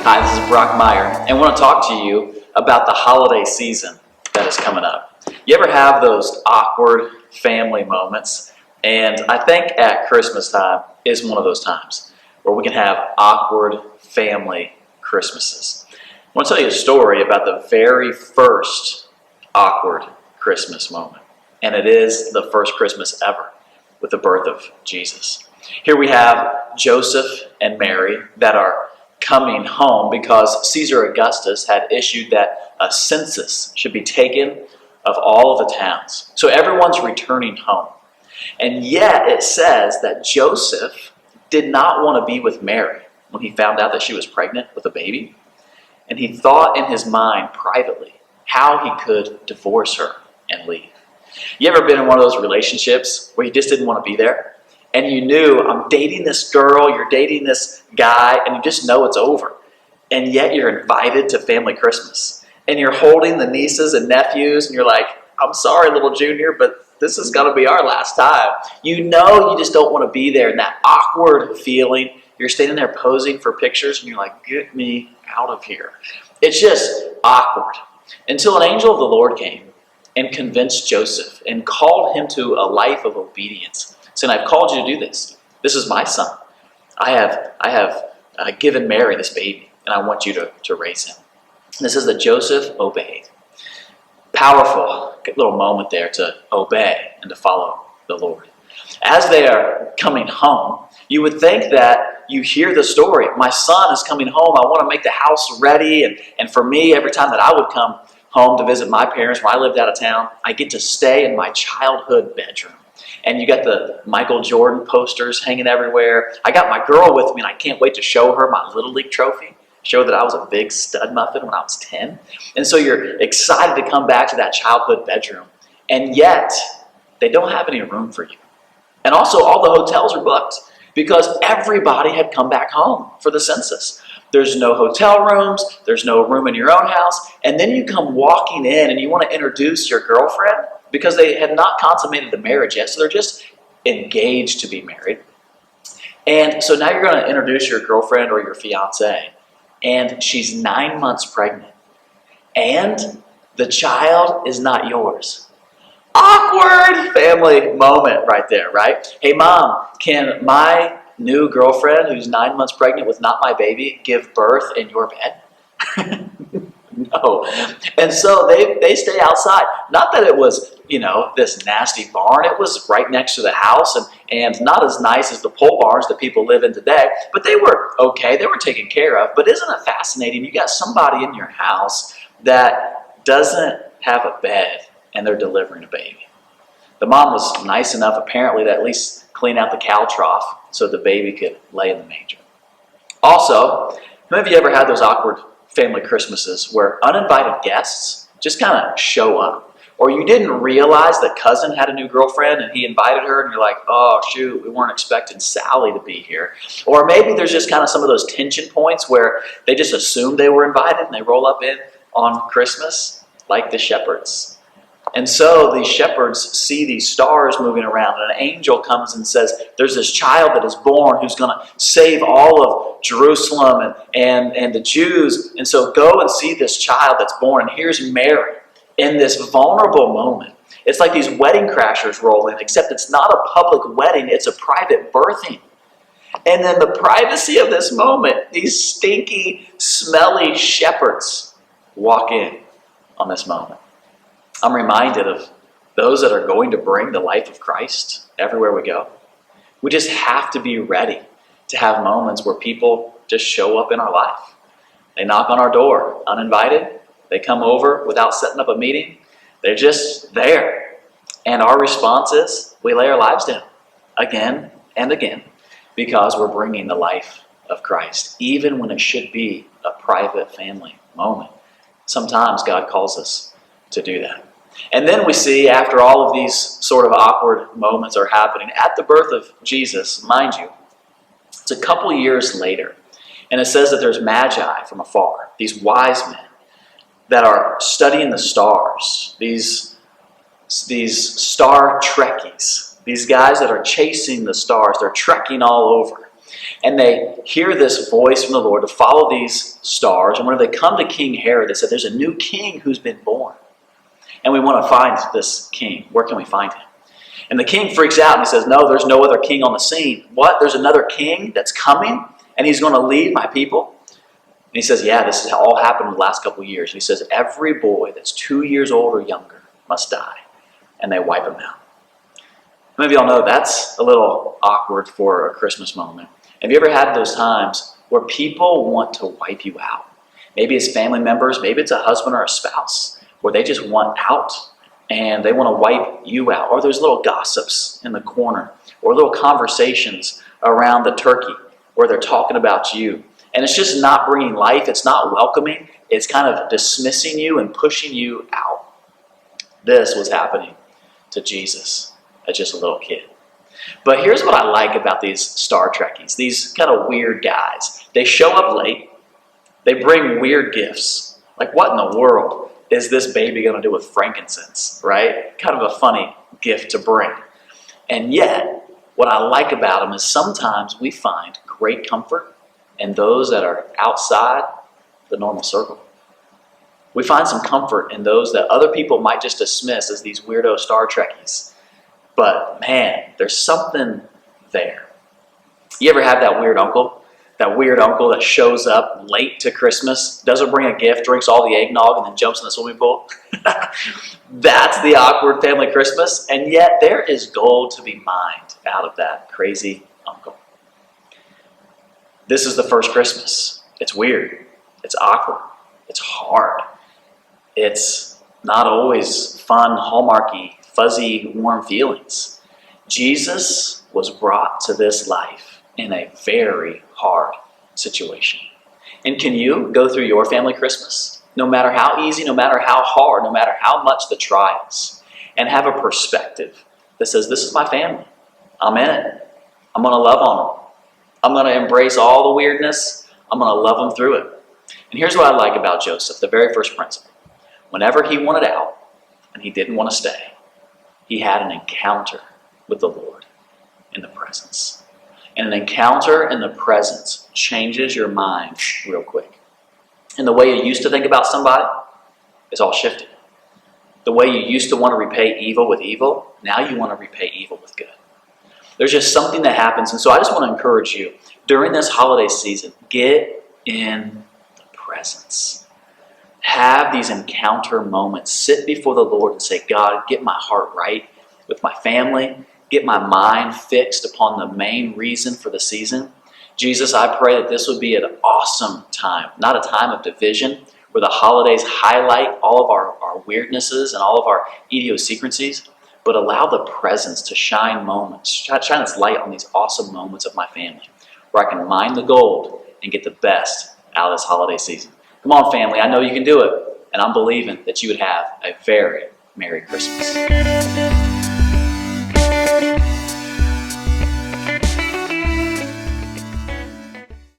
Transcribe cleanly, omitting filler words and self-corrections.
Hi, this is Brock Meyer, and I want to talk to you about the holiday season that is coming up. You ever have those awkward family moments? And I think at Christmas time is one of those times where we can have awkward family Christmases. I want to tell you a story about the very first awkward Christmas moment. And it is the first Christmas ever with the birth of Jesus. Here we have Joseph and Mary that are coming home because Caesar Augustus had issued that a census should be taken of all of the towns. So everyone's returning home. And yet it says that Joseph did not want to be with Mary when he found out that she was pregnant with a baby. And he thought in his mind privately how he could divorce her and leave. You ever been in one of those relationships where you just didn't want to be there? And you knew, I'm dating this girl, you're dating this guy, and you just know it's over. And yet you're invited to family Christmas. And you're holding the nieces and nephews, and you're like, I'm sorry, little junior, but this is going to be our last time. You know you just don't want to be there. And that awkward feeling, you're standing there posing for pictures, and you're like, get me out of here. It's just awkward. Until an angel of the Lord came and convinced Joseph and called him to a life of obedience, saying, I've called you to do this. This is my son. I have given Mary this baby, and I want you to raise him. And it says that Joseph obeyed. Powerful little moment there to obey and to follow the Lord. As they are coming home, you would think that you hear the story. My son is coming home. I want to make the house ready. And for me, every time that I would come home to visit my parents when I lived out of town, I get to stay in my childhood bedroom. And you got the Michael Jordan posters hanging everywhere. I got my girl with me, and I can't wait to show her my Little League trophy, show that I was a big stud muffin when I was 10. And so you're excited to come back to that childhood bedroom. And yet, they don't have any room for you. And also, all the hotels are booked because everybody had come back home for the census. There's no hotel rooms. There's no room in your own house. And then you come walking in, and you want to introduce your girlfriend, because they had not consummated the marriage yet, so they're just engaged to be married. And so now you're going to introduce your girlfriend or your fiance, and she's 9 months pregnant, and the child is not yours. Awkward family moment right there, right? Hey, Mom, can my new girlfriend who's 9 months pregnant with not my baby give birth in your bed? No. And so they stay outside. Not that it was, this nasty barn. It was right next to the house and not as nice as the pole barns that people live in today. But they were okay. They were taken care of. But isn't it fascinating? You got somebody in your house that doesn't have a bed and they're delivering a baby. The mom was nice enough, apparently, to at least clean out the cow trough so the baby could lay in the manger. Also, have you ever had those awkward family Christmases where uninvited guests just kind of show up? Or you didn't realize that cousin had a new girlfriend and he invited her and you're like, oh shoot, we weren't expecting Sally to be here. Or maybe there's just kind of some of those tension points where they just assume they were invited and they roll up in on Christmas like the shepherds. And so these shepherds see these stars moving around, and an angel comes and says, there's this child that is born who's going to save all of Jerusalem and the Jews. And so go and see this child that's born. And here's Mary in this vulnerable moment. It's like these wedding crashers roll in, except it's not a public wedding, it's a private birthing. And then the privacy of this moment, these stinky, smelly shepherds walk in on this moment. I'm reminded of those that are going to bring the life of Christ everywhere we go. We just have to be ready to have moments where people just show up in our life. They knock on our door uninvited. They come over without setting up a meeting. They're just there. And our response is we lay our lives down again and again because we're bringing the life of Christ, even when it should be a private family moment. Sometimes God calls us to do that. And then we see, after all of these sort of awkward moments are happening, at the birth of Jesus, mind you, it's a couple years later, and it says that there's magi from afar, these wise men that are studying the stars, these star trekkies, these guys that are chasing the stars, they're trekking all over. And they hear this voice from the Lord to follow these stars. And when they come to King Herod, they said, there's a new king who's been born. And we want to find this king. Where can we find him? And the king freaks out and he says, no, there's no other king on the scene. What? There's another king that's coming and he's going to lead my people? And he says, yeah, this has all happened in the last couple of years. And he says, every boy that's 2 years old or younger must die. And they wipe him out. Maybe y'all know that's a little awkward for a Christmas moment. Have you ever had those times where people want to wipe you out? Maybe it's family members, maybe it's a husband or a spouse, where they just want out and they want to wipe you out. Or there's little gossips in the corner, or little conversations around the turkey where they're talking about you. And it's just not bringing life, it's not welcoming, it's kind of dismissing you and pushing you out. This was happening to Jesus as just a little kid. But here's what I like about these Star Trekkies, these kind of weird guys. They show up late, they bring weird gifts. Like, what in the world is this baby going to do with frankincense, right? Kind of a funny gift to bring. And yet, what I like about them is sometimes we find great comfort in those that are outside the normal circle. We find some comfort in those that other people might just dismiss as these weirdo Star Trekkies. But man, there's something there. You ever have that weird uncle? That weird uncle that shows up late to Christmas, doesn't bring a gift, drinks all the eggnog, and then jumps in the swimming pool? That's the awkward family Christmas. And yet there is gold to be mined out of that crazy uncle. This is the first Christmas. It's weird. It's awkward. It's hard. It's not always fun, hallmarky, fuzzy, warm feelings. Jesus was brought to this life in a very hard situation. And can you go through your family Christmas, no matter how easy, no matter how hard, no matter how much the trials, and have a perspective that says, this is my family. I'm in it. I'm going to love on them. I'm going to embrace all the weirdness. I'm going to love them through it. And here's what I like about Joseph, the very first principle. Whenever he wanted out and he didn't want to stay, he had an encounter with the Lord in the presence. And an encounter in the presence changes your mind real quick. And the way you used to think about somebody is all shifted. The way you used to want to repay evil with evil, now you want to repay evil with good. There's just something that happens. And so I just want to encourage you, during this holiday season, get in the presence. Have these encounter moments. Sit before the Lord and say, God, get my heart right with my family. Get my mind fixed upon the main reason for the season. Jesus, I pray that this would be an awesome time, not a time of division, where the holidays highlight all of our weirdnesses and all of our idiosyncrasies, but allow the presence to shine its light on these awesome moments of my family, where I can mine the gold and get the best out of this holiday season. Come on, family, I know you can do it, and I'm believing that you would have a very Merry Christmas.